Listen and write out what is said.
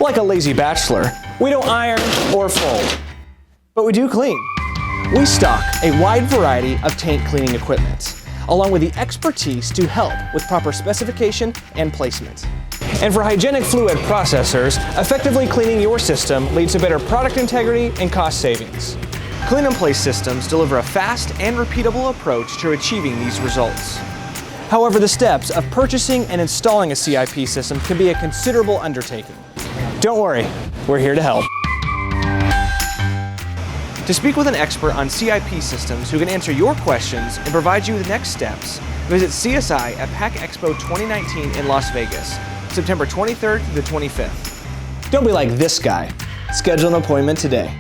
Like a lazy bachelor, we don't iron or fold, but we do clean. We stock a wide variety of tank cleaning equipment, along with the expertise to help with proper specification and placement. And for hygienic fluid processors, effectively cleaning your system leads to better product integrity and cost savings. Clean and Place systems deliver a fast and repeatable approach to achieving these results. However, the steps of purchasing and installing a CIP system can be a considerable undertaking. Don't worry, we're here to help. To speak with an expert on CIP systems who can answer your questions and provide you with the next steps, visit CSI at Pack Expo 2019 in Las Vegas, September 23rd through the 25th. Don't be like this guy. Schedule an appointment today.